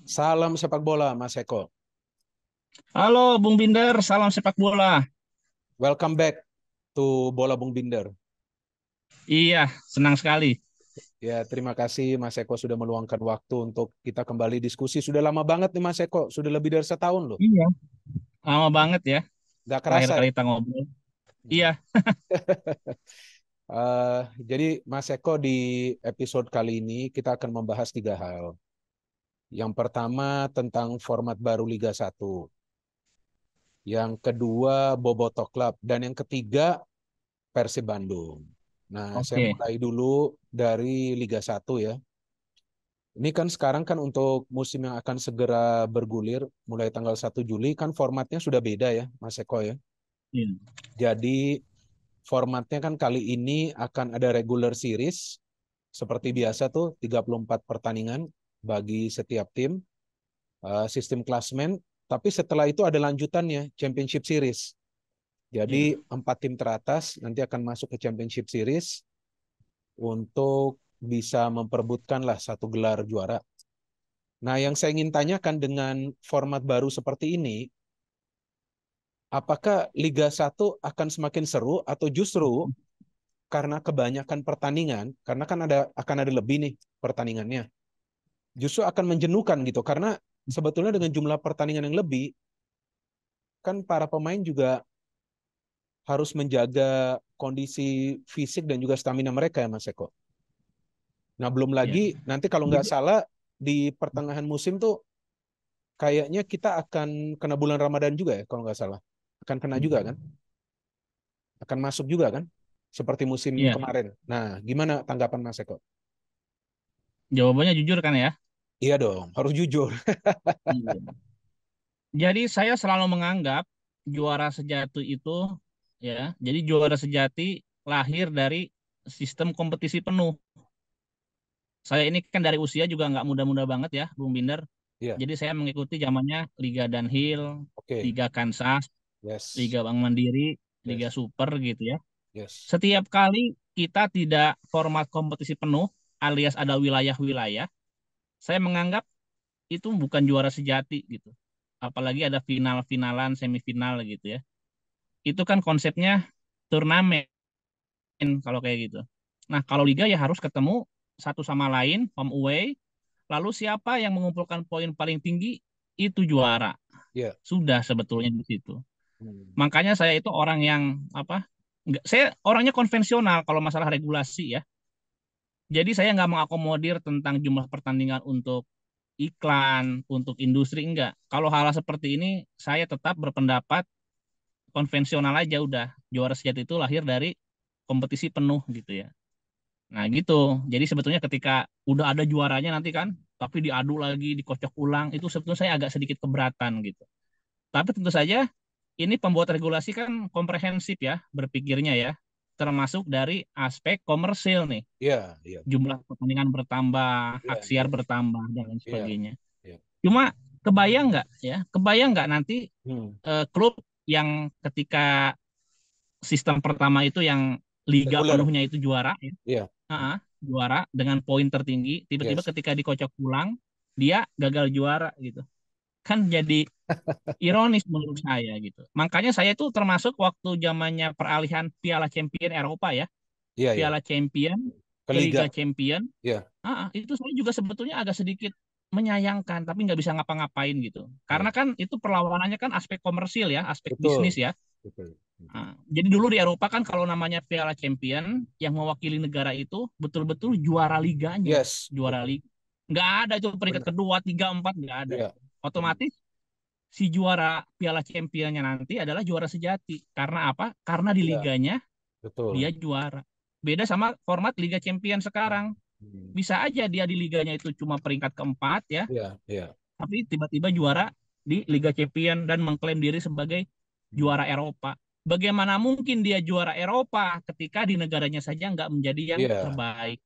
Salam sepak bola, Mas Eko. Halo Bung Binder, salam sepak bola. Welcome back to Bola Bung Binder. Iya, senang sekali. Ya, terima kasih Mas Eko sudah meluangkan waktu untuk kita kembali diskusi. Sudah lama banget nih Mas Eko, sudah lebih dari setahun loh. Iya, lama banget ya Gak terakhir kerasa kali ya. kita ngobrol. Iya, Jadi Mas Eko di episode kali ini kita akan membahas tiga hal. Yang pertama tentang format baru Liga 1. Yang kedua Boboto Club. Dan yang ketiga Persib Bandung. Nah, saya oke. mulai dulu dari Liga 1 ya. Ini kan sekarang kan untuk musim yang akan segera bergulir mulai tanggal 1 Juli kan formatnya sudah beda ya, Mas Eko ya. Iya, Jadi formatnya kan kali ini akan ada regular series seperti biasa tuh 34 pertandingan bagi setiap tim, sistem klasmen, tapi setelah itu ada lanjutannya Championship Series. Jadi iya, 4 tim teratas nanti akan masuk ke Championship Series untuk bisa memperebutkan lah satu gelar juara. Nah, yang saya ingin tanyakan dengan format baru seperti ini, apakah Liga 1 akan semakin seru atau justru karena kebanyakan pertandingan, karena kan akan ada lebih nih pertandingannya, justru akan menjenuhkan gitu karena sebetulnya dengan jumlah pertandingan yang lebih, kan para pemain juga harus menjaga kondisi fisik dan juga stamina mereka ya Mas Eko. Nah, belum iya. lagi nanti kalau nggak Jadi, salah di pertengahan musim tuh kayaknya kita akan kena bulan Ramadan juga ya kalau nggak salah. Akan kena juga kan? Akan masuk juga kan? Seperti musim iya, kemarin. Nah, gimana tanggapan Mas Eko? jawabannya jujur kan ya? Iya dong, harus jujur. Iya. Jadi saya selalu menganggap juara sejati itu ya, jadi juara sejati lahir dari sistem kompetisi penuh. Saya ini kan dari usia juga nggak muda-muda banget ya, Bung Binder. Iya, Jadi saya mengikuti zamannya Liga Danhill, oke. Liga Kansas, Yes, Liga Bank Mandiri, Liga yes, Super gitu ya. yes. Setiap kali kita tidak format kompetisi penuh alias ada wilayah-wilayah, saya menganggap itu bukan juara sejati gitu. Apalagi ada final-finalan, semifinal gitu ya. Itu kan konsepnya turnamen kalau kayak gitu. Nah, kalau liga ya harus ketemu satu sama lain, home away, lalu siapa yang mengumpulkan poin paling tinggi itu juara. Iya. Sudah sebetulnya di situ. Hmm. Makanya saya itu orang yang apa? Enggak, saya orangnya konvensional kalau masalah regulasi ya. Jadi saya nggak mengakomodir tentang jumlah pertandingan untuk iklan, untuk industri enggak. Kalau hal seperti ini saya tetap berpendapat konvensional aja udah. Juara sejati itu lahir dari kompetisi penuh gitu ya. Nah gitu. Jadi sebetulnya ketika udah ada juaranya nanti kan, tapi diadu lagi, dikocok ulang, itu sebetulnya saya agak sedikit keberatan gitu. Tapi tentu saja ini pembuat regulasi kan komprehensif ya berpikirnya ya, termasuk dari aspek komersil nih. Iya, iya, Jumlah pertandingan bertambah, hak iya, siar iya, bertambah dan lain iya, sebagainya. iya. Cuma kebayang nggak ya? Kebayang nggak nanti Hmm. klub yang ketika sistem pertama itu yang liga Reguler. penuhnya itu juara, ya, Iya. juara dengan poin tertinggi, tiba-tiba Yes. ketika dikocok ulang dia gagal juara gitu. Kan jadi ironis menurut saya gitu. Makanya saya tuh termasuk waktu zamannya peralihan Piala Champion Eropa ya, Iya, iya. Piala Champion Ke ke liga. Liga Champion. Iya, Itu saya juga sebetulnya agak sedikit menyayangkan, tapi nggak bisa ngapa-ngapain gitu. iya. Karena kan itu perlawanannya kan aspek komersil ya, aspek bisnis Betul. ya. Betul. Jadi dulu di Eropa kan kalau namanya Piala Champion yang mewakili negara itu betul-betul juara liganya, Yes, juara betul. liga. Nggak ada itu peringkat Benar. kedua, tiga, empat nggak ada Iya. itu. Benar. Otomatis si juara Piala Championnya nanti adalah juara sejati. Karena apa? Karena di Iya, liganya dia betul. juara. Beda sama format Liga Champion sekarang. Hmm. Bisa aja dia di liganya itu cuma peringkat keempat ya, Iya, iya. tapi tiba-tiba juara di Liga Champion dan mengklaim diri sebagai Hmm. juara Eropa. Bagaimana mungkin dia juara Eropa ketika di negaranya saja nggak menjadi yang Iya, terbaik?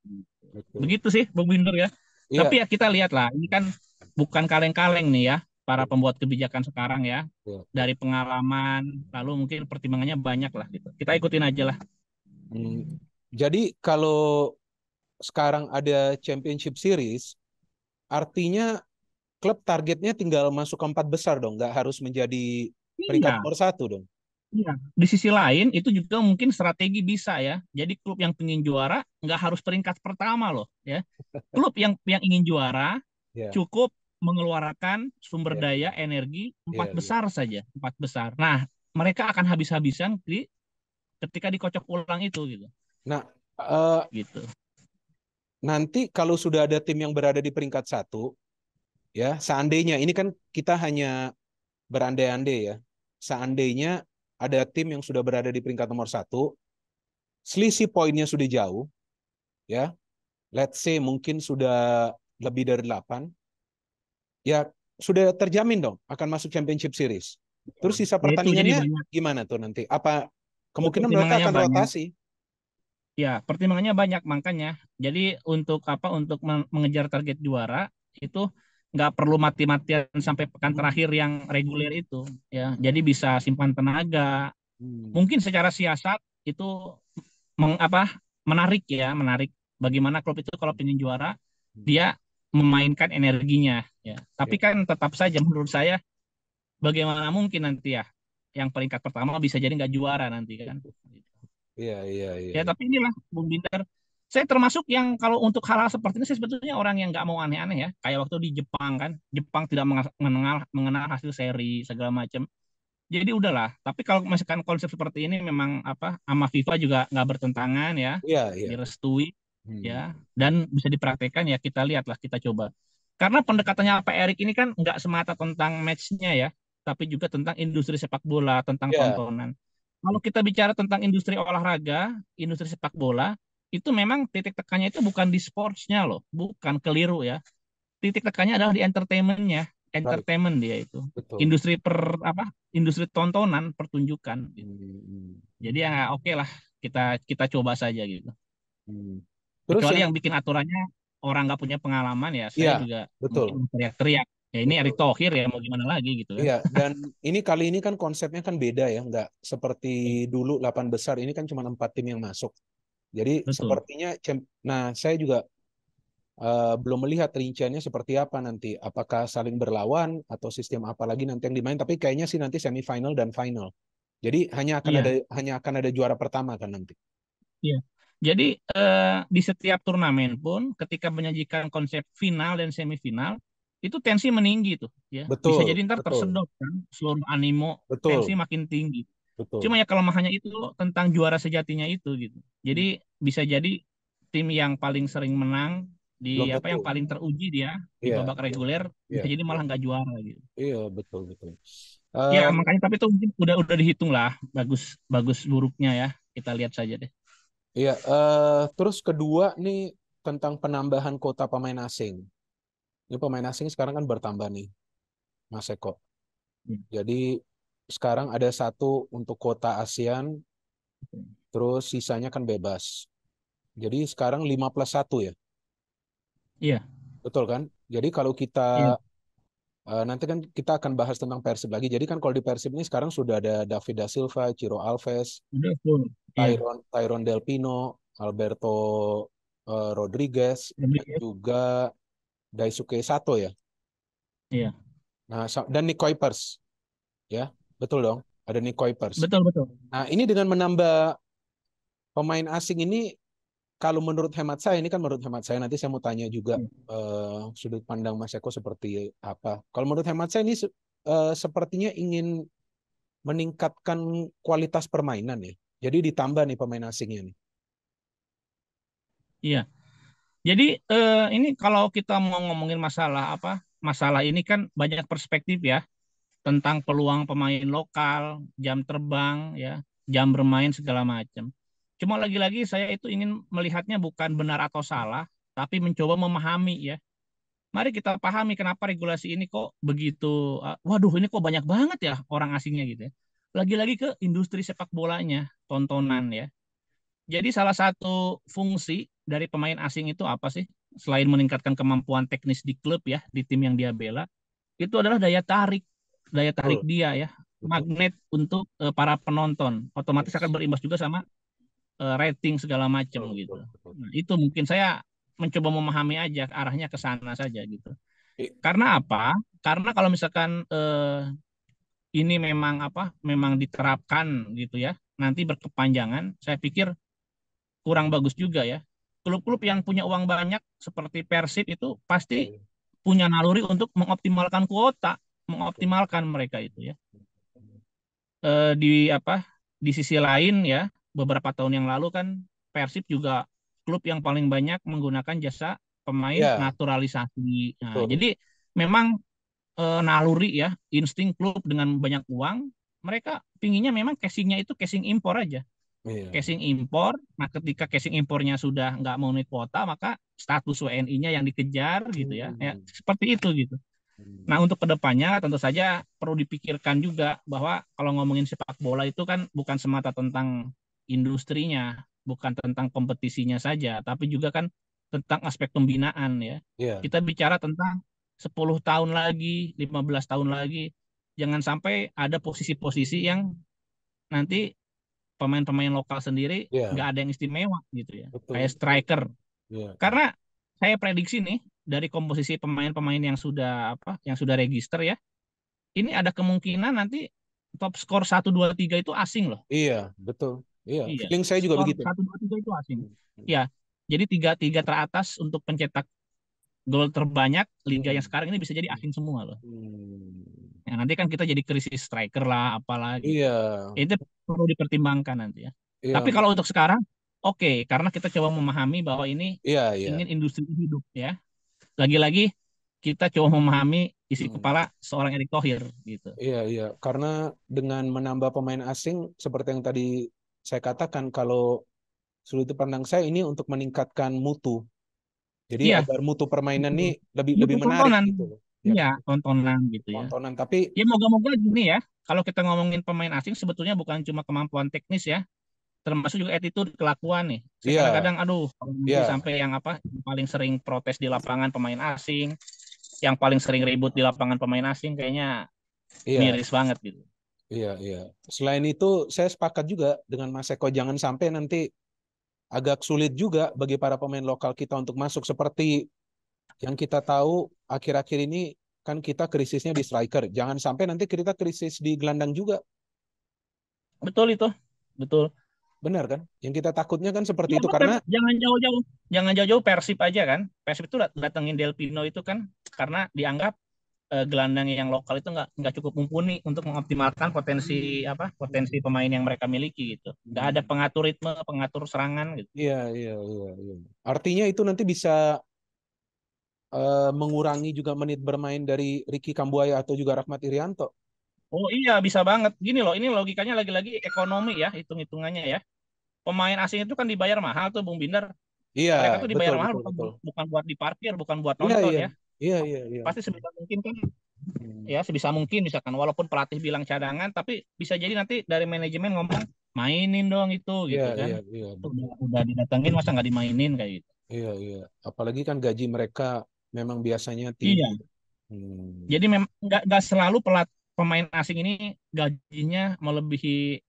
betul. Begitu sih, Bung Binder ya. Iya. Tapi ya kita lihat lah, ini kan bukan kaleng-kaleng nih ya, para Iya, pembuat kebijakan sekarang ya. iya, iya. Dari pengalaman, lalu mungkin pertimbangannya banyak lah gitu. Kita ikutin aja lah. Hmm. Jadi kalau sekarang ada Championship Series, artinya klub targetnya tinggal masuk ke 4 besar dong, nggak harus menjadi peringkat Iya, nomor 1 dong. iya. Di sisi lain itu juga mungkin strategi bisa ya. Jadi klub yang ingin juara nggak harus peringkat pertama loh ya. Klub yang ingin juara Ya, cukup mengeluarkan sumber ya, daya energi ya, empat ya. besar saja, empat besar. Nah, mereka akan habis-habisan ketika dikocok ulang itu gitu. Nah, eh, Gitu. nanti kalau sudah ada tim yang berada di peringkat 1, ya, seandainya ini kan kita hanya berandai-andai ya. Seandainya ada tim yang sudah berada di peringkat nomor 1, selisih poinnya sudah jauh, ya. Let's say mungkin sudah lebih dari 8, ya sudah terjamin dong akan masuk Championship Series. Terus sisa Ya itu jadi pertandingannya banyak. gimana tuh nanti? Apa Ya, kemungkinan mereka pertimbangannya akan banyak. rotasi? Ya, pertimbangannya banyak makanya. Jadi untuk apa? Untuk mengejar target juara itu nggak perlu mati-matian sampai pekan terakhir yang reguler itu. Ya, jadi bisa simpan tenaga. Hmm. Mungkin secara siasat itu apa? Menarik ya, menarik. Bagaimana klub itu kalau ingin juara, Hmm. dia memainkan energinya. Ya, tapi Ya, kan tetap saja menurut saya, bagaimana mungkin nanti ya, yang peringkat pertama bisa jadi nggak juara nanti kan. iya, iya, iya. Ya, tapi inilah Bung Bindar. Saya termasuk yang kalau untuk hal-hal seperti ini saya sebetulnya orang yang nggak mau aneh-aneh ya. Kayak waktu di Jepang kan, Jepang tidak mengenal hasil seri segala macam. Jadi udahlah. Tapi kalau misalkan konsep seperti ini memang apa sama FIFA juga nggak bertentangan ya, Iya, iya. direstui Hmm. ya, dan bisa dipraktekkan ya kita lihatlah kita coba. Karena pendekatannya Pak Erik ini kan nggak semata tentang matchnya ya, tapi juga tentang industri sepak bola, tentang Ya, tontonan. Kalau kita bicara tentang industri olahraga, industri sepak bola, itu memang titik tekannya itu bukan di sportsnya loh, bukan, keliru ya. Titik tekannya adalah di entertainmentnya, right. entertainment dia itu. Betul. Industri apa? Industri tontonan, pertunjukan. Gitu. Hmm, hmm, Jadi ya oke lah, kita kita coba saja gitu. hmm. Terus Kecuali yang, yang bikin aturannya orang nggak punya pengalaman ya, saya iya, juga mungkin betul, teriak-teriak. Ya ini Erick betul. Thohir ya mau gimana lagi gitu kan. Iya, dan ini kali ini kan konsepnya kan beda ya, nggak seperti dulu 8 besar, ini kan cuma 4 tim yang masuk. Jadi Betul. sepertinya, nah saya juga belum melihat rinciannya seperti apa nanti. Apakah saling berlawan atau sistem apa lagi nanti yang dimain. Tapi kayaknya sih nanti semifinal dan final. Jadi Iya, hanya akan ada juara pertama kan nanti. iya. Jadi di setiap turnamen pun ketika menyajikan konsep final dan semifinal itu tensi meninggi tuh ya. Bisa Betul, jadi ntar betul, tersedot kan seluruh animo, tensi betul, makin tinggi. Cuma betul. ya kelemahannya itu tentang juara sejatinya itu gitu. Jadi Hmm. bisa jadi tim yang paling sering menang di Belum apa yang tentu. paling teruji dia di Iya, babak iya, reguler iya, bisa jadi iya, malah nggak juara gitu. iya, betul, betul. Ya Em, makanya tapi itu mungkin udah dihitung lah bagus bagus buruknya ya. Kita lihat saja deh. iya, terus kedua nih tentang penambahan kota pemain asing. Ini pemain asing sekarang kan bertambah nih, Mas Eko. Hmm. Jadi sekarang ada satu untuk kota ASEAN, terus sisanya kan bebas. Jadi sekarang 5+1 ya, Iya, betul kan? Jadi kalau kita iya, nanti kan kita akan bahas tentang Persib lagi. Jadi kan kalau di Persib ini sekarang sudah ada David da Silva, Ciro Alves, udah full. Iya, Tyron Del Pino, Alberto Rodriguez, dan Rodriguez. juga Daisuke Sato ya. Iya, Nah, dan Nick Kuipers ya, betul dong. Ada Nick Kuipers. betul betul. Nah, ini dengan menambah pemain asing ini, kalau menurut hemat saya, ini kan menurut hemat saya, nanti saya mau tanya juga Iya. sudut pandang Mas Eko seperti apa. Kalau menurut hemat saya ini sepertinya ingin meningkatkan kualitas permainan ya. Jadi ditambah nih pemain asingnya nih. Iya. Jadi ini kalau kita mau ngomongin masalah apa? Masalah ini kan banyak perspektif ya tentang peluang pemain lokal, jam terbang ya, jam bermain segala macam. Cuma lagi-lagi saya itu ingin melihatnya bukan benar atau salah, tapi mencoba memahami ya. Mari kita pahami kenapa regulasi ini kok begitu, waduh ini kok banyak banget ya orang asingnya gitu ya. Lagi-lagi ke industri sepak bolanya, tontonan ya. Jadi salah satu fungsi dari pemain asing itu apa sih? Selain meningkatkan kemampuan teknis di klub ya, di tim yang dia bela, itu adalah daya tarik Betul, dia ya, betul, magnet untuk para penonton. Otomatis akan yes. berimbas juga sama rating segala macam Betul, gitu. betul, betul. Nah, itu mungkin saya mencoba memahami aja arahnya ke sana saja gitu. Karena apa? Karena kalau misalkan ini memang memang diterapkan gitu ya, nanti berkepanjangan, saya pikir kurang bagus juga ya. Klub-klub yang punya uang banyak seperti Persib itu pasti punya naluri untuk mengoptimalkan kuota, mengoptimalkan mereka itu ya. Di di sisi lain ya, beberapa tahun yang lalu kan Persib juga klub yang paling banyak menggunakan jasa pemain Ya, naturalisasi. Nah, betul. jadi memang naluri ya, insting klub dengan banyak uang, mereka pinginnya memang casingnya itu casing impor aja. Iya. Casing impor, nah ketika casing impornya sudah nggak memenuhi kuota, maka status WNI-nya yang dikejar gitu ya. Ya, Hmm. seperti itu gitu. Nah, untuk kedepannya tentu saja perlu dipikirkan juga bahwa kalau ngomongin sepak bola itu kan bukan semata tentang industrinya, bukan tentang kompetisinya saja, tapi juga kan tentang aspek pembinaan ya. Iya, Kita bicara tentang 10 tahun lagi, 15 tahun lagi, jangan sampai ada posisi-posisi yang nanti pemain-pemain lokal sendiri iya, nggak ada yang istimewa gitu ya. Kayak betul, betul. striker. Iya, iya. Karena saya prediksi nih dari komposisi pemain-pemain yang sudah yang sudah register ya, ini ada kemungkinan nanti top skor 1 2 3 itu asing loh. Iya, betul. Iya, Iya, feeling saya juga skor begitu. 1 2 3 itu asing. Hmm. Ya, jadi tiga tiga teratas untuk pencetak gol terbanyak liga yang Hmm. sekarang ini bisa jadi asing semua loh. Hmm. Ya, nanti kan kita jadi krisis striker lah, apalah gitu. Iya, Itu perlu dipertimbangkan nanti ya. iya, Tapi kalau untuk sekarang, oke, karena kita coba memahami bahwa ini iya, iya. ingin industri ini hidup ya. Lagi-lagi kita coba memahami isi Hmm. kepala seorang Erick Thohir gitu. Iya, iya. Karena dengan menambah pemain asing, seperti yang tadi saya katakan, kalau sudut pandang saya ini untuk meningkatkan mutu. Jadi Iya, agar mutu permainan betul. ini lebih lebih Butuh menarik tontonan. gitu loh. Ya Iya, kan? tontonan gitu ya. Tontonan. Tapi Ya moga-moga gini ya. Kalau kita ngomongin pemain asing sebetulnya bukan cuma kemampuan teknis ya, termasuk juga attitude kelakuan nih. Saya iya, kadang-kadang aduh kalau nanti iya, sampai yang yang paling sering protes di lapangan pemain asing, yang paling sering ribut di lapangan pemain asing kayaknya iya, miris banget gitu. iya, iya. Selain itu, saya sepakat juga dengan Mas Eko, jangan sampai nanti agak sulit juga bagi para pemain lokal kita untuk masuk. Seperti yang kita tahu akhir-akhir ini kan kita krisisnya di striker. Jangan sampai nanti kita krisis di gelandang juga. Betul itu. Betul. Benar kan? Yang kita takutnya kan seperti Ya itu betul, karena jangan jauh-jauh. Jangan jauh-jauh Persib aja kan. Persib itu datengin Del Pino itu kan karena dianggap gelandang yang lokal itu nggak cukup mumpuni untuk mengoptimalkan potensi pemain yang mereka miliki gitu. Nggak ada pengatur ritme, pengatur serangan gitu. iya, iya, iya, iya. Artinya itu nanti bisa mengurangi juga menit bermain dari Ricky Kambuaya atau juga Rahmat Irianto. Oh iya bisa banget. Gini loh, ini logikanya lagi-lagi ekonomi ya, hitung-hitungannya ya. Pemain asing itu kan dibayar mahal tuh Bung Binder. Iya, Mereka tuh betul, dibayar mahal betul, bukan betul. bukan buat diparkir, bukan buat Iya, nonton iya, ya. iya, iya, iya. Pasti sebisa mungkin kan Hmm. ya sebisa mungkin misalkan walaupun pelatih bilang cadangan tapi bisa jadi nanti dari manajemen ngomong mainin dong itu Iya, gitu iya, kan. iya, betul. Udah didatengin masa nggak dimainin kayak gitu. Iya, iya. Apalagi kan gaji mereka memang biasanya tinggi. Iya. Hmm. Jadi memang nggak selalu pemain asing ini gajinya melebihi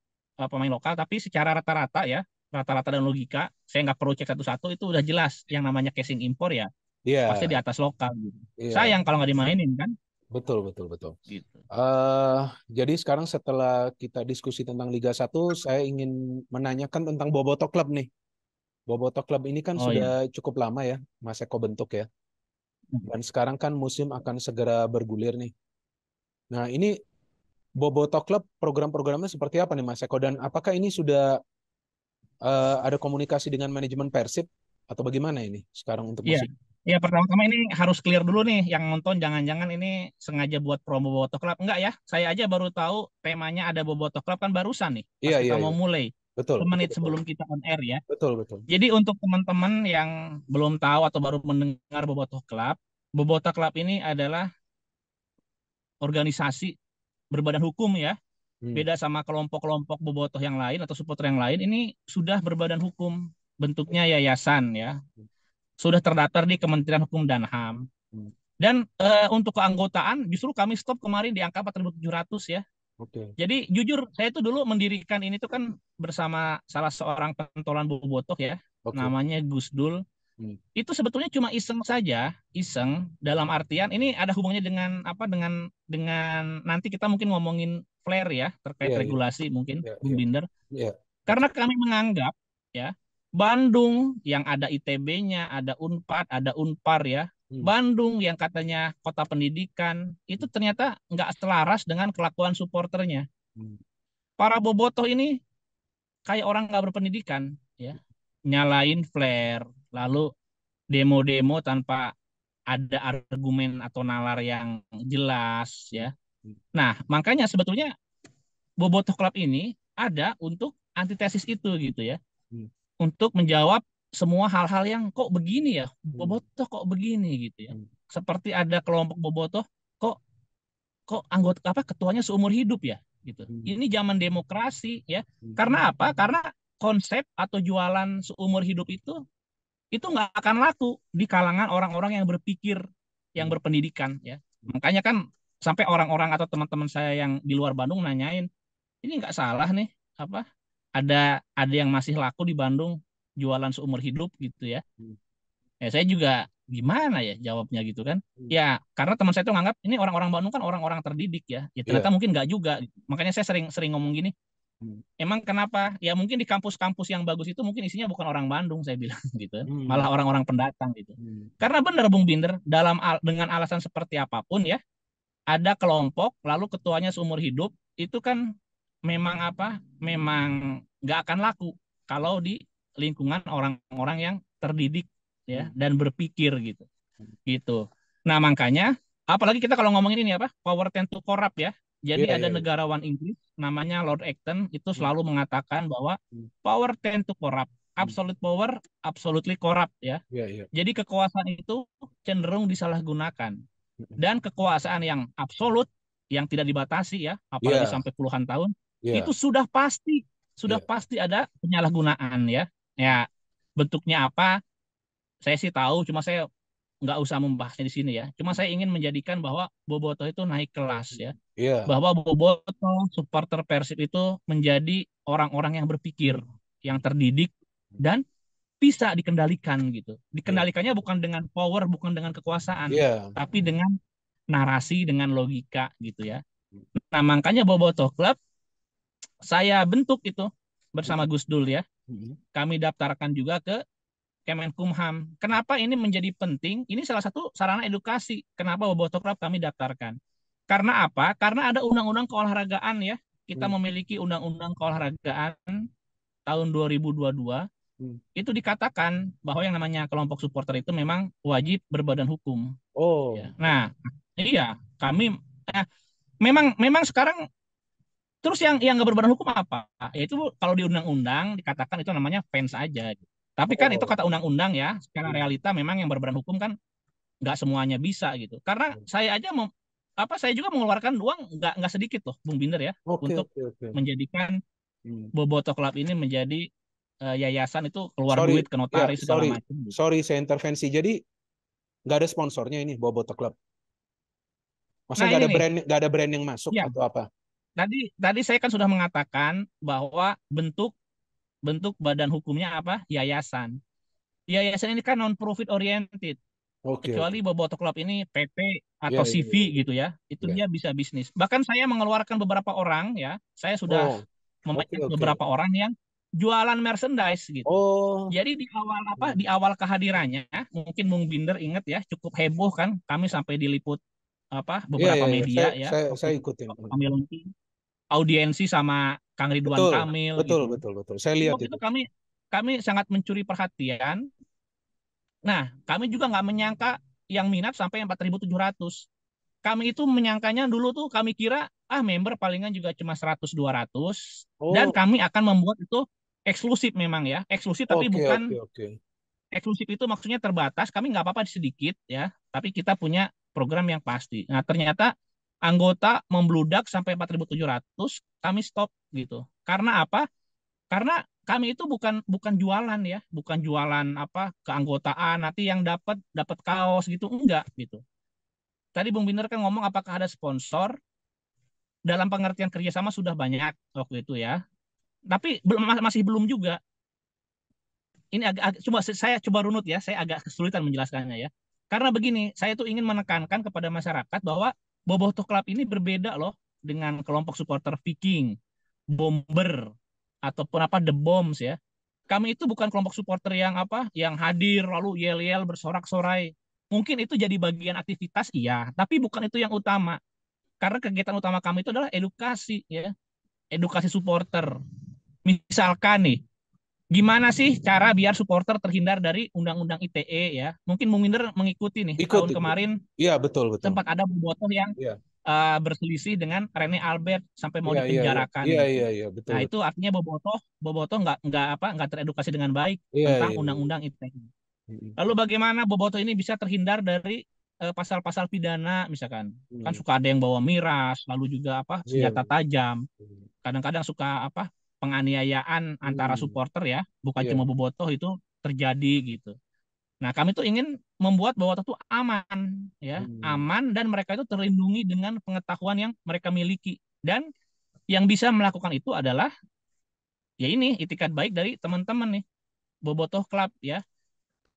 pemain lokal, tapi secara rata-rata ya, rata-rata dan logika, saya nggak perlu cek satu-satu itu udah jelas yang namanya casing impor ya pasti Iya, di atas lokal gitu. iya. Sayang kalau nggak dimainin kan, Betul, betul, betul. gitu. eh jadi sekarang setelah kita diskusi tentang Liga 1, saya ingin menanyakan tentang Boboto Club nih. Boboto Club ini kan Oh sudah ya, cukup lama ya, Mas Eko bentuk ya. Dan sekarang kan musim akan segera bergulir nih. Nah, ini Boboto Club program-programnya seperti apa nih Mas Eko? Dan apakah ini sudah ada komunikasi dengan manajemen Persib atau bagaimana ini sekarang untuk iya. musim? Ya pertama-tama ini harus clear dulu nih yang nonton jangan-jangan ini sengaja buat promo Boboto Club. Enggak ya, saya aja baru tahu temanya ada Boboto Club kan barusan nih pas Iya, kita iya, mau iya. mulai. Betul, betul, Semenit betul. sebelum kita on air ya. Betul, betul. Jadi untuk teman-teman yang belum tahu atau baru mendengar Bobotoh Club ini adalah organisasi berbadan hukum ya. Hmm. Beda sama kelompok-kelompok bobotoh yang lain atau supporter yang lain, ini sudah berbadan hukum, bentuknya yayasan ya. Sudah terdaftar di Kementerian Hukum dan HAM. Hmm. Dan untuk keanggotaan justru kami stop kemarin di angka 4.700 ya. Oke, Jadi jujur saya tuh dulu mendirikan ini tuh kan bersama salah seorang pentolan bobotoh ya, oke. namanya Gus Dul. itu sebetulnya cuma iseng saja, iseng dalam artian ini ada hubungannya dengan apa dengan nanti kita mungkin ngomongin flare ya terkait Iya, iya, regulasi mungkin iya, Bung iya, Binder. iya, Karena betul. kami menganggap ya Bandung yang ada ITB-nya, ada Unpad, ada Unpar ya. Hmm. Bandung yang katanya kota pendidikan itu ternyata nggak selaras dengan kelakuan supporternya. Hmm. Para bobotoh ini kayak orang nggak berpendidikan ya, nyalain flare, lalu demo-demo tanpa ada argumen atau nalar yang jelas Hmm. ya. Hmm. Nah, makanya sebetulnya Bobotoh Club ini ada untuk antitesis itu gitu ya. Hmm. Untuk menjawab semua hal-hal yang kok begini ya, Hmm. Bobotoh kok begini gitu ya. Hmm. Seperti ada kelompok Bobotoh kok kok anggota apa ketuanya seumur hidup ya gitu. Hmm. Ini zaman demokrasi ya. Hmm. Karena apa? Karena konsep atau jualan seumur hidup itu nggak akan laku di kalangan orang-orang yang berpikir, yang Hmm. berpendidikan ya. Makanya kan sampai orang-orang atau teman-teman saya yang di luar Bandung nanyain, ini nggak salah nih apa ada yang masih laku di Bandung jualan seumur hidup gitu ya. Hmm. Ya saya juga gimana ya jawabnya gitu kan. Hmm. Ya karena teman saya tuh nganggap ini orang-orang Bandung kan orang-orang terdidik ya. Ya ternyata Iya. mungkin nggak juga. Makanya saya sering ngomong gini, Hmm. emang kenapa? Ya mungkin di kampus-kampus yang bagus itu mungkin isinya bukan orang Bandung saya bilang gitu. Hmm. Malah orang-orang pendatang gitu. Hmm. Karena benar Bung Binder, dengan alasan seperti apapun ya, ada kelompok lalu ketuanya seumur hidup itu kan memang apa? Memang nggak akan laku kalau di lingkungan orang-orang yang terdidik ya Hmm. dan berpikir gitu. Gitu. Nah, makanya apalagi kita kalau ngomongin ini apa? Power tend to corrupt ya. Jadi Iya, ada iya, iya. negarawan Inggris namanya Lord Acton itu Hmm. selalu mengatakan bahwa Hmm. power tend to corrupt, Hmm. absolute power absolutely corrupt ya. Iya, iya. Jadi kekuasaan itu cenderung disalahgunakan Hmm. dan kekuasaan yang absolut yang tidak dibatasi ya, apalagi Iya, sampai puluhan tahun, itu iya, sudah iya. pasti ada penyalahgunaan ya. Ya, bentuknya apa? Saya sih tahu, cuma saya nggak usah membahasnya di sini ya. Cuma saya ingin menjadikan bahwa Bobotoh itu naik kelas ya. Iya. Bahwa Bobotoh, supporter Persib itu menjadi orang-orang yang berpikir, yang terdidik, dan bisa dikendalikan gitu. Iya. Dikendalikannya bukan dengan power, bukan dengan kekuasaan, Iya. tapi dengan narasi, dengan logika gitu ya. Nah makanya Bobotoh Club saya bentuk itu bersama Gus Dul ya. Hmm. Kami daftarkan juga ke Kemenkumham. Kenapa ini menjadi penting? Ini salah satu sarana edukasi. Kenapa Bobotoh Club kami daftarkan? Karena apa? Karena ada undang-undang keolahragaan ya. Kita Hmm. memiliki undang-undang keolahragaan tahun 2022. Hmm. Itu dikatakan bahwa yang namanya kelompok supporter itu memang wajib berbadan hukum. Oh. Ya. Nah, iya, kami memang memang sekarang terus yang nggak berbadan hukum apa? Yaitu kalau di undang-undang dikatakan itu namanya fans aja. Tapi kan itu Oh. kata undang-undang ya, secara Hmm. realita memang yang berbadan hukum kan nggak semuanya bisa gitu. Karena saya aja saya juga mengeluarkan uang nggak sedikit loh, Bung Binder ya, Oke, untuk oke, oke. menjadikan Hmm. Bobotoh Club ini menjadi yayasan itu keluar Sorry, duit ke ya, notaris segala sorry, macam gitu. sorry, saya intervensi. Jadi nggak ada sponsornya ini Bobotoh Club. Masa Nah ini nih, nggak ada brand yang masuk ya atau apa? tadi tadi saya kan sudah mengatakan bahwa bentuk bentuk badan hukumnya apa? Yayasan. Yayasan ini kan non profit oriented. Oke, oke. Kecuali Bobotoh Club ini PT Ya, atau ya, CV ya, gitu ya, itu ya. dia bisa bisnis. Bahkan saya mengeluarkan beberapa orang ya, saya sudah Oh, oke, memakai oke. beberapa orang yang jualan merchandise gitu. Oh, Jadi di awal kehadirannya, mungkin Bung Binder ingat ya, cukup heboh kan, kami sampai diliput iya, beberapa iya, iya. media ya, waktu Saya itu ikutin. kami launching audiensi sama Kang Ridwan Betul, Kamil betul, gitu. betul, betul. Saya Jadi lihat waktu itu. itu kami kami sangat mencuri perhatian. Nah, kami juga nggak menyangka yang minat sampai 4.700. Kami itu menyangkanya dulu tuh kami kira member palingan juga cuma 100-200 dan Oh, kami akan membuat itu eksklusif memang ya. Eksklusif tapi oke, oke, bukan oke. eksklusif itu maksudnya terbatas. Kami nggak apa-apa sedikit ya, tapi kita punya program yang pasti. Nah, ternyata anggota membludak sampai 4.700, kami stop gitu. Karena apa? Karena kami itu bukan bukan jualan ya, bukan jualan keanggotaan nanti yang dapat dapat kaos gitu enggak gitu. Tadi Bung Binder kan ngomong apakah ada sponsor dalam pengertian kerjasama sudah banyak waktu itu ya, tapi masih belum juga. ini saya coba runut ya, saya agak kesulitan menjelaskannya ya. Karena begini, saya tuh ingin menekankan kepada masyarakat bahwa Bobotoh Club ini berbeda loh dengan kelompok supporter Viking, Bomber, ataupun apa The Bombs ya. Kami itu bukan kelompok supporter yang apa, yang hadir lalu yel-yel bersorak-sorai. Mungkin itu jadi bagian aktivitas iya, tapi bukan itu yang utama. Karena kegiatan utama kami itu adalah edukasi ya, edukasi supporter. Misalkan nih, gimana sih cara biar supporter terhindar dari undang-undang ITE ya? Mungkin Bung Minder mengikuti nih Ikut, tahun ikut. kemarin Iya, betul, betul. sempat ada bobotoh yang Iya, berselisih dengan Rene Albert sampai mau iya, iya, iya, dipenjarakan iya, gitu. iya, iya, betul, Nah itu betul. artinya bobotoh nggak teredukasi dengan baik Iya, tentang iya, iya. undang-undang ITE. Mm, Lalu bagaimana bobotoh ini bisa terhindar dari pasal-pasal pidana misalkan? Kan mm. suka ada yang bawa miras, lalu juga apa Iya. senjata tajam. Kadang-kadang suka apa penganiayaan antara Hmm. supporter ya, bukan Iya. cuma bobotoh itu terjadi gitu. Nah, kami tuh ingin membuat bobotoh tuh aman ya, Hmm. aman dan mereka itu terlindungi dengan pengetahuan yang mereka miliki. Dan yang bisa melakukan itu adalah ya ini itikat baik dari teman-teman nih, Bobotoh Club ya.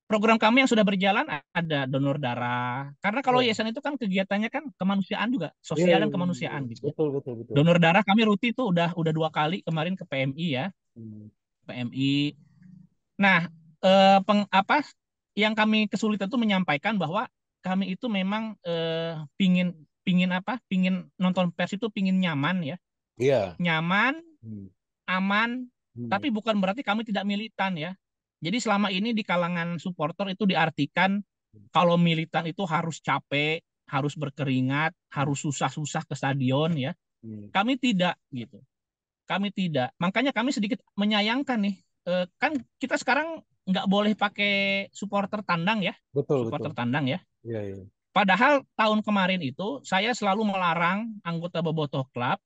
Program kami yang sudah berjalan ada donor darah. Karena kalau Oh. yayasan itu kan kegiatannya kan kemanusiaan juga, Iya, sosial iya, dan iya, iya. kemanusiaan gitu ya. Betul, betul, betul. Donor darah kami rutin tuh udah 2 kali kemarin ke PMI ya, Hmm. PMI. Nah, apa yang kami kesulitan itu menyampaikan bahwa kami itu memang pingin pingin apa? Pingin nonton pers itu pingin nyaman ya, Iya. nyaman, Hmm. aman, Hmm. tapi bukan berarti kami tidak militan ya. Jadi selama ini di kalangan supporter itu diartikan kalau militan itu harus capek, harus berkeringat, Hmm. harus susah-susah ke stadion ya. Hmm. Kami tidak gitu. Kami tidak. Makanya kami sedikit menyayangkan nih. Kan kita sekarang nggak boleh pakai supporter tandang ya. Betul, betul. Supporter tandang ya. Iya, iya. Padahal tahun kemarin itu saya selalu melarang anggota Bobotoh Club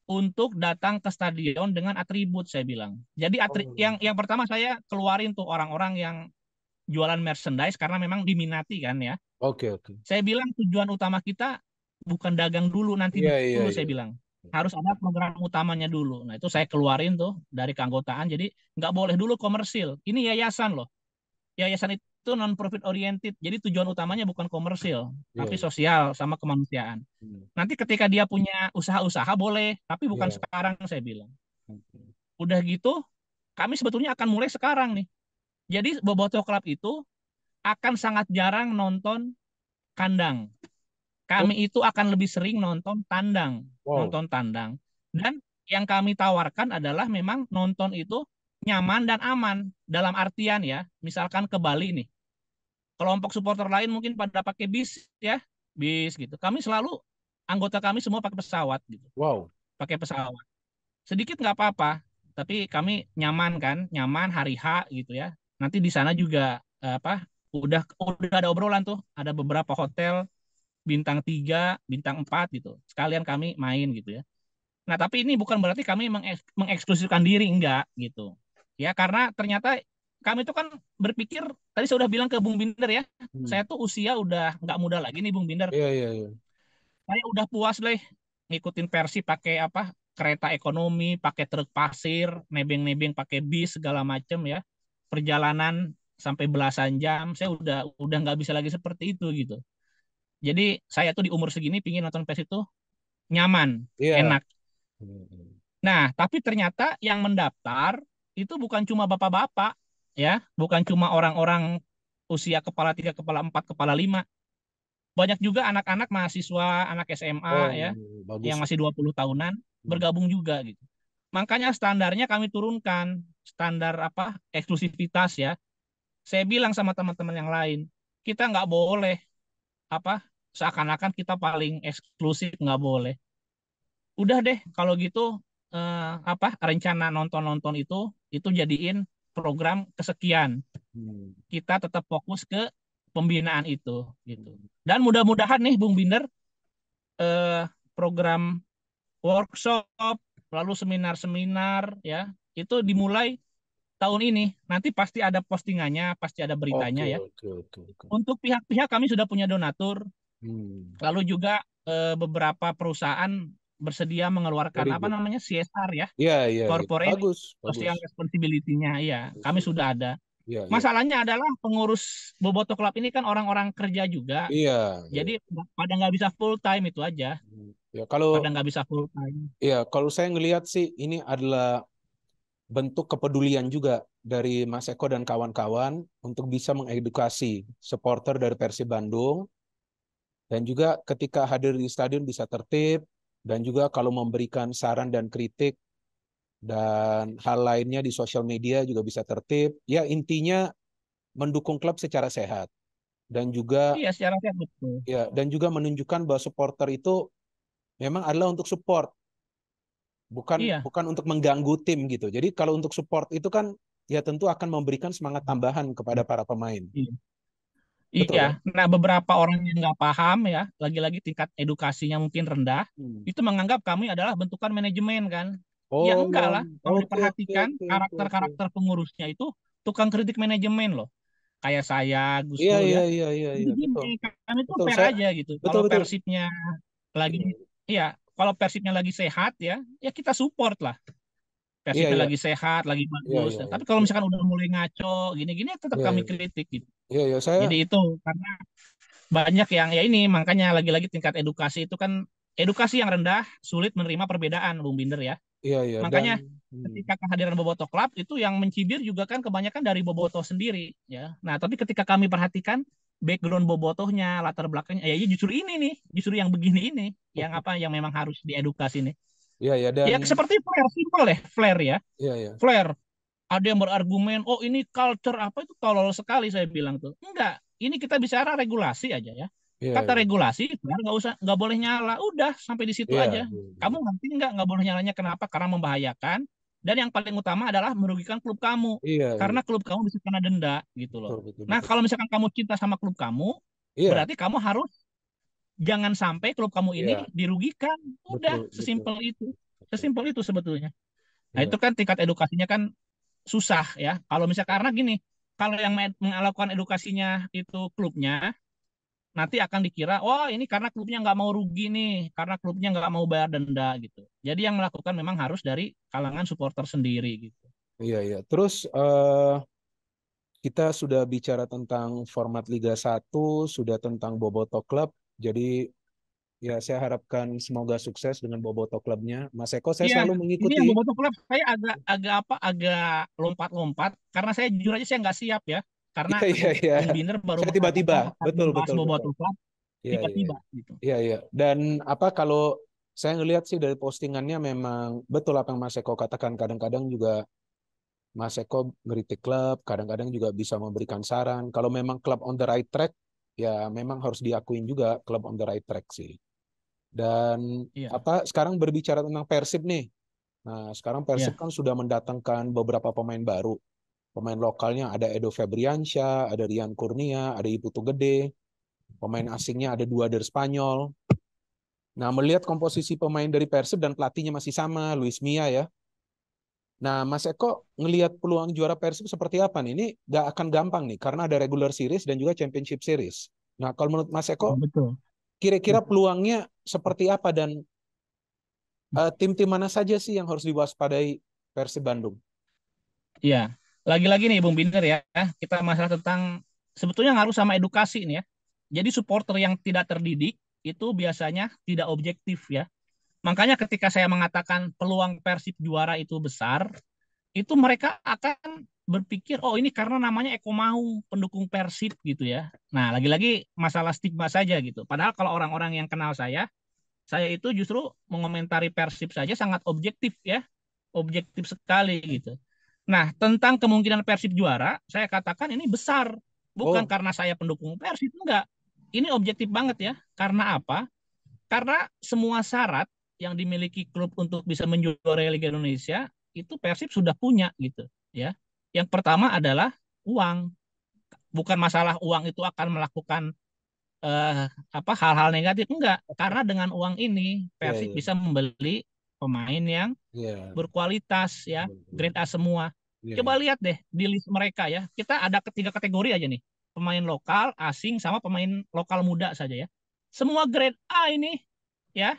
untuk datang ke stadion dengan atribut saya bilang. Jadi Oh. yang pertama saya keluarin tuh orang-orang yang jualan merchandise karena memang diminati kan ya. Oke, oke. Saya bilang tujuan utama kita bukan dagang dulu nanti Iya, iya, dulu iya. saya bilang. Harus ada program utamanya dulu. Nah itu saya keluarin tuh dari keanggotaan. Jadi nggak boleh dulu komersil. Ini yayasan loh. Yayasan itu non profit oriented. Jadi tujuan utamanya bukan komersil, Iya, tapi iya. sosial sama kemanusiaan. Hmm. Nanti ketika dia punya usaha-usaha boleh, tapi bukan Iya. sekarang saya bilang. Oke. Udah gitu, kami sebetulnya akan mulai sekarang nih. Jadi Bobotoh Club itu akan sangat jarang nonton kandang. Oh, Kami itu akan lebih sering nonton tandang, wow. nonton tandang. Dan yang kami tawarkan adalah memang nonton itu nyaman dan aman dalam artian ya, misalkan ke Bali nih. Kelompok supporter lain mungkin pada pakai bis ya, bis gitu. Kami selalu anggota kami semua pakai pesawat gitu, Wow. pakai pesawat. Sedikit nggak apa-apa, tapi kami nyaman kan, nyaman hari H gitu ya. Nanti di sana juga udah ada obrolan tuh, ada beberapa hotel bintang 3, bintang 4 gitu. Sekalian kami main gitu ya. Nah, tapi ini bukan berarti kami mengeksklusifkan diri, enggak gitu. Ya, karena ternyata kami itu kan berpikir, tadi saya udah bilang ke Bung Binder ya, Hmm. saya tuh usia udah nggak muda lagi nih Bung Binder. Iya, iya, iya. Saya udah puas deh ngikutin versi pakai apa kereta ekonomi, pakai truk pasir, nebeng-nebeng pakai bis segala macem ya. Perjalanan sampai belasan jam, saya udah nggak bisa lagi seperti itu gitu. Jadi saya tuh di umur segini pingin nonton PES itu nyaman, Iya. enak. Hmm. Nah, tapi ternyata yang mendaftar itu bukan cuma bapak-bapak, ya, bukan cuma orang-orang usia kepala 3, kepala 4, kepala 5. Banyak juga anak-anak mahasiswa, anak SMA, Oh, ya, yang bagus. masih 20 tahunan Hmm. bergabung juga gitu. Makanya standarnya kami turunkan, standar apa eksklusivitas ya. Saya bilang sama teman-teman yang lain, kita nggak boleh apa seakan-akan kita paling eksklusif, nggak boleh. Udah deh kalau gitu apa rencana nonton-nonton itu jadiin program kesekian. Hmm. Kita tetap fokus ke pembinaan itu gitu. Dan mudah-mudahan nih Bung Binder eh, program workshop lalu seminar-seminar ya itu dimulai tahun ini. Nanti pasti ada postingannya, pasti ada beritanya Oke, ya. oke, oke, oke. Untuk pihak-pihak kami sudah punya donatur, Hmm. lalu juga beberapa perusahaan bersedia mengeluarkan Very apa good. namanya CSR ya, Iya, iya, iya. corporate Bagus, bagus. social responsibility-nya. Iya, Bagus, kami bagus. sudah ada. Iya, iya. Masalahnya adalah pengurus Boboto Club ini kan orang-orang kerja juga. Iya, iya. Jadi pada nggak bisa full time itu aja. Ya, kalau Pada nggak bisa full time. kalau saya ngelihat sih ini adalah bentuk kepedulian juga dari Mas Eko dan kawan-kawan untuk bisa mengedukasi supporter dari Persib Bandung dan juga ketika hadir di stadion bisa tertib dan juga kalau memberikan saran dan kritik dan hal lainnya di sosial media juga bisa tertib. Ya intinya mendukung klub secara sehat dan juga Iya, secara sehat betul. menunjukkan bahwa supporter itu memang adalah untuk support, bukan Iya, bukan untuk mengganggu tim gitu. Jadi kalau untuk support itu kan ya tentu akan memberikan semangat tambahan kepada para pemain. iya. Betul Iya. kan? Nah, beberapa orang yang nggak paham ya, lagi-lagi tingkat edukasinya mungkin rendah, Hmm. itu menganggap kami adalah bentukan manajemen kan. Ya Oh, enggak lah. Kalau oke oke diperhatikan oke oke oke. karakter-karakter pengurusnya itu tukang kritik manajemen loh. Kayak saya, Gus Iya Dur iya ya. iya iya Jadi iya gini, betul kami tuh betul fair saya aja gitu. betul Kalau betul. Persibnya lagi, Iya iya, kalau Persibnya lagi sehat ya, ya kita support lah. iya Persibnya iya lagi sehat, lagi iya bagus. iya Tapi kalau iya misalkan udah mulai ngaco, gini-gini ya tetap iya kami iya kritik gitu. iya iya, saya Jadi itu karena banyak yang ya ini makanya lagi-lagi tingkat edukasi itu kan edukasi yang rendah, sulit menerima perbedaan, Bung Binder ya. iya iya dan Makanya hmm, ketika kehadiran Boboto Club itu yang mencibir juga kan kebanyakan dari Boboto sendiri ya. Nah, tapi ketika kami perhatikan background Bobotohnya, latar belakangnya, ya justru ini nih, justru yang begini ini, yang apa, yang memang harus diedukasi nih. iya iya dan Ya seperti Flair, simpel deh, Flair ya. iya iya Flair, ada yang berargumen, oh ini culture apa itu tolol sekali saya bilang tuh. Enggak, ini kita bicara regulasi aja ya. iya Kata iya regulasi, nggak usah, nggak boleh nyala. Udah sampai di situ iya aja. iya Kamu iya. ngerti nggak boleh nyalanya kenapa? Karena membahayakan. Dan yang paling utama adalah merugikan klub kamu. Iya, iya. Karena klub kamu bisa kena denda gitu loh. Betul, betul, Nah betul. kalau misalkan kamu cinta sama klub kamu, Iya, berarti kamu harus jangan sampai klub kamu ini iya, dirugikan. Udah, betul, betul, sesimpel itu. betul. Sesimpel itu sebetulnya. Nah Iya, itu kan tingkat edukasinya kan susah ya. Kalau misalnya karena gini, kalau yang melakukan edukasinya itu klubnya, nanti akan dikira, wah ini karena klubnya nggak mau rugi nih, karena klubnya nggak mau bayar denda gitu. Jadi yang melakukan memang harus dari kalangan supporter sendiri gitu. iya, iya. Terus kita sudah bicara tentang format Liga 1, sudah tentang Boboto Club. Jadi ya saya harapkan semoga sukses dengan Boboto Clubnya. Mas Eko, saya Iya, selalu ini yang mengikuti. Boboto Club saya agak agak apa agak lompat-lompat karena saya jujur aja saya nggak siap ya. Karena Iya, iya, iya. Bung Biner baru Saya tiba-tiba. mengatakan akan Betul, membahas betul, betul. Boboto Club Iya, iya, tiba-tiba gitu. iya, iya. Dan apa kalau saya ngelihat sih dari postingannya memang betul apa yang Mas Eko katakan. Kadang-kadang juga Mas Eko ngeritik klub, kadang-kadang juga bisa memberikan saran. Kalau memang klub on the right track, ya memang harus diakuin juga klub on the right track sih. Dan Iya, apa sekarang berbicara tentang Persib nih. Nah, sekarang Persib iya, kan sudah mendatangkan beberapa pemain baru. Pemain lokalnya ada Edo Febriansyah, ada Rian Kurnia, ada Iputu Gede. Pemain asingnya ada dua dari Spanyol. Nah, melihat komposisi pemain dari Persib dan pelatihnya masih sama, Luis Mia ya. Nah, Mas Eko ngelihat peluang juara Persib seperti apa nih? Ini gak akan gampang nih, karena ada regular series dan juga championship series. Nah, kalau menurut Mas Eko, betul. kira-kira peluangnya seperti apa dan tim-tim mana saja sih yang harus diwaspadai Persib Bandung? Iya, lagi-lagi nih Bung Binder ya, kita masalah tentang sebetulnya ngaruh sama edukasi nih ya. Jadi supporter yang tidak terdidik itu biasanya tidak objektif ya. Makanya ketika saya mengatakan peluang Persib juara itu besar, itu mereka akan berpikir, oh ini karena namanya Eko Mau, pendukung Persib gitu ya. Nah, lagi-lagi masalah stigma saja gitu. Padahal kalau orang-orang yang kenal saya itu justru mengomentari Persib saja sangat objektif ya, objektif sekali gitu. Nah, tentang kemungkinan Persib juara, saya katakan ini besar. Bukan Oh, karena saya pendukung Persib, enggak. Ini objektif banget ya. Karena apa? Karena semua syarat yang dimiliki klub untuk bisa menjuarai Liga Indonesia itu Persib sudah punya gitu ya. Yang pertama adalah uang. Bukan masalah uang itu akan melakukan apa hal-hal negatif enggak. Karena dengan uang ini iya, Persib iya, bisa membeli pemain yang iya, berkualitas ya, grade A semua. iya, Coba iya, lihat deh di list mereka ya. Kita ada ketiga kategori aja nih. Pemain lokal, asing sama pemain lokal muda saja ya. Semua grade A ini ya,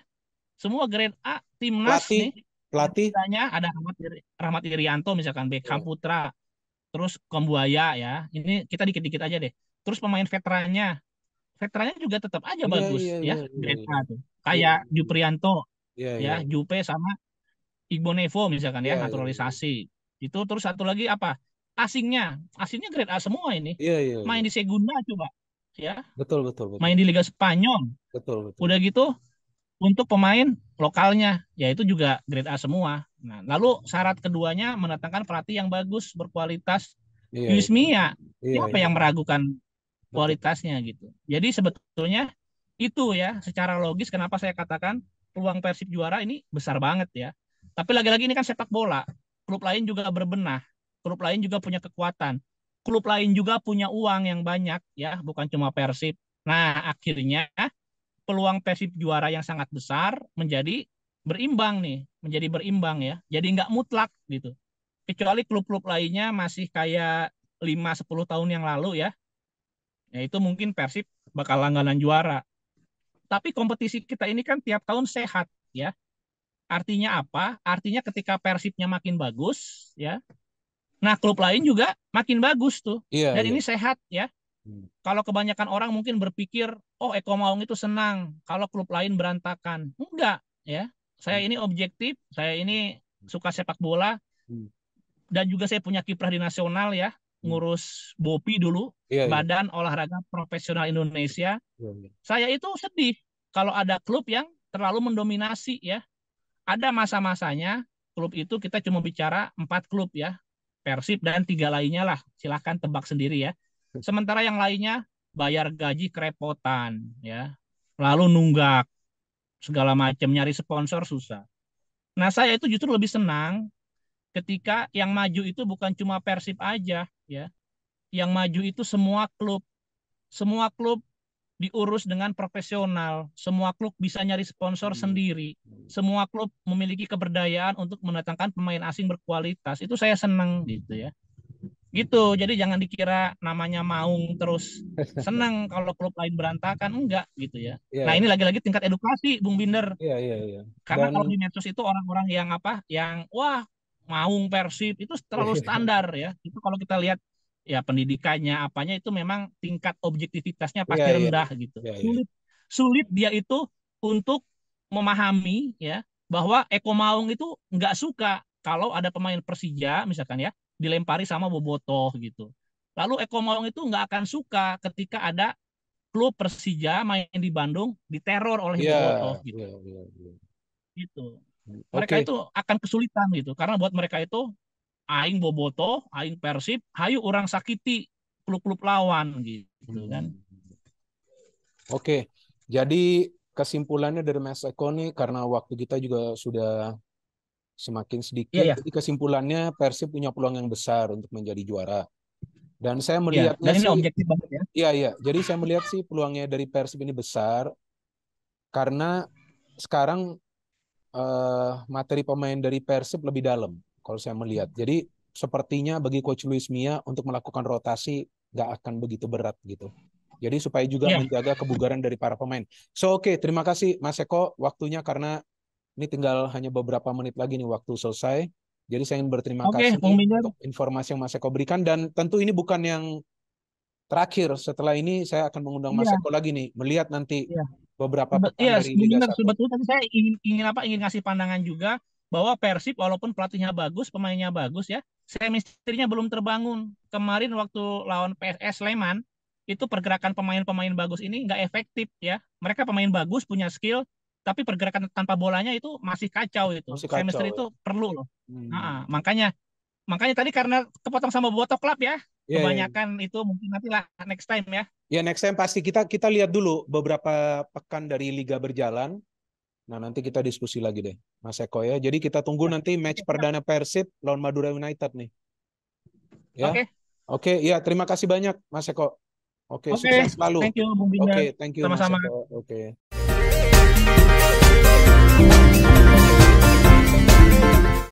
semua grade A timnas pelatih, nih. pelatih, Mudanya ada Rahmat Irianto misalkan Beckham iya, Putra, terus Kombuaya ya. Ini kita dikit-dikit aja deh. Terus pemain veterannya juga tetap aja Iya, iya, bagus iya, ya, iya, grade iya. A tuh. Iya, Kayak Juprianto iya, iya. ya, Jupe sama Igbonevo misalkan ya, Iya, iya, iya. naturalisasi. Itu terus satu lagi apa? Asingnya grade A semua ini. Iya, iya, Main iya. di Segunda coba ya, Betul, betul, betul. main di Liga Spanyol. Betul, betul. Udah gitu untuk pemain lokalnya, ya itu juga grade A semua. Nah, lalu syarat keduanya mendatangkan pelatih yang bagus, berkualitas. Iya, Luis iya. Milla, Iya, siapa iya. yang meragukan Betul. kualitasnya gitu. Jadi sebetulnya itu ya, secara logis kenapa saya katakan peluang Persib juara ini besar banget ya. Tapi lagi-lagi ini kan sepak bola. Klub lain juga berbenah. Klub lain juga punya kekuatan. Klub lain juga punya uang yang banyak ya, bukan cuma Persib. Nah, akhirnya peluang Persib juara yang sangat besar menjadi berimbang nih, menjadi berimbang ya. Jadi nggak mutlak gitu. Kecuali klub-klub lainnya masih kayak 5-10 tahun yang lalu ya. Ya itu mungkin Persib bakal langganan juara. Tapi kompetisi kita ini kan tiap tahun sehat ya. Artinya apa? Artinya ketika Persibnya makin bagus ya. Nah, klub lain juga makin bagus tuh. Iya, Dan iya. ini sehat ya. Hmm. Kalau kebanyakan orang mungkin berpikir, oh Eko Maung itu senang kalau klub lain berantakan. Enggak, ya. Saya Hmm. ini objektif, saya ini suka sepak bola, Hmm. dan juga saya punya kiprah di nasional ya, Hmm. ngurus BOPI dulu, Iya, iya. Badan Olahraga Profesional Indonesia. Iya, iya. Saya itu sedih kalau ada klub yang terlalu mendominasi ya. Ada masa-masanya klub itu kita cuma bicara 4 klub ya, Persib dan 3 lainnya lah, silahkan tebak sendiri ya. Sementara yang lainnya bayar gaji kerepotan ya, lalu nunggak segala macam, nyari sponsor susah. Nah, saya itu justru lebih senang ketika yang maju itu bukan cuma Persib aja ya, yang maju itu semua klub diurus dengan profesional. Semua klub bisa nyari sponsor Hmm. sendiri. Semua klub memiliki keberdayaan untuk mendatangkan pemain asing berkualitas. Itu saya senang gitu ya. Gitu. Jadi jangan dikira namanya Maung terus senang kalau klub lain berantakan, enggak gitu ya. Iya, Nah, iya. ini lagi-lagi tingkat edukasi, Bung Binder. Iya, iya, iya. Karena Dan kalau di medsos itu orang-orang yang apa? Yang wah, Maung Persib itu terlalu standar ya. Itu kalau kita lihat ya pendidikannya apanya itu memang tingkat objektivitasnya iya, pasti iya, rendah gitu. iya, iya. Sulit sulit dia itu untuk memahami ya bahwa Eko Maung itu nggak suka kalau ada pemain Persija misalkan ya dilempari sama Bobotoh gitu. Lalu Eko Maung itu nggak akan suka ketika ada klub Persija main di Bandung diteror oleh Iya, Bobotoh gitu. iya, iya, iya. Gitu. Mereka Oke. itu akan kesulitan gitu karena buat mereka itu aing Bobotoh, aing Persib, hayu orang sakiti klub-klub lawan gitu kan. Hmm. Oke. Jadi kesimpulannya dari Mas Eko nih, karena waktu kita juga sudah semakin Iya sedikit, ya. jadi kesimpulannya Persib punya peluang yang besar untuk menjadi juara. Dan saya Iya, melihatnya dan ini sih, objektif banget ya. iya, iya. Jadi saya melihat sih peluangnya dari Persib ini besar karena sekarang materi pemain dari Persib lebih dalam kalau saya melihat. Jadi sepertinya bagi Coach Luis Milla untuk melakukan rotasi nggak akan begitu berat gitu. Jadi supaya juga Iya. menjaga kebugaran dari para pemain. So oke, terima kasih Mas Eko waktunya karena ini tinggal hanya beberapa menit lagi nih waktu selesai. Jadi saya ingin berterima Oke, kasih Bung Binder. untuk informasi yang Mas Eko berikan dan tentu ini bukan yang terakhir. Setelah ini saya akan mengundang Mas Iya, Eko lagi nih melihat nanti iya. beberapa pekan Iya, dari Bung Liga Binder, 1. sebetulnya tadi saya ingin ingin apa? Ingin ngasih pandangan juga bahwa Persib walaupun pelatihnya bagus, pemainnya bagus ya, chemistry-nya belum terbangun. Kemarin waktu lawan PSS Sleman, itu pergerakan pemain-pemain bagus ini nggak efektif ya. Mereka pemain bagus, punya skill, tapi pergerakan tanpa bolanya itu masih kacau itu. Masih kacau Chemistry ya. itu perlu loh. Hmm. Makanya makanya tadi karena kepotong sama Botok Club ya, Iya, iya. kebanyakan itu mungkin nanti lah next time ya. Ya next time pasti kita lihat dulu beberapa pekan dari liga berjalan. Nah, nanti kita diskusi lagi deh, Mas Eko ya. Jadi kita tunggu Ya. nanti match Oke, siap. perdana Persib lawan Madura United nih. Ya. Oke. Oke, ya terima kasih banyak Mas Eko. Oke, Oke, sukses selalu. thank you Bung Oke, Binder. thank you Mas Sama-sama. Eko. Oke.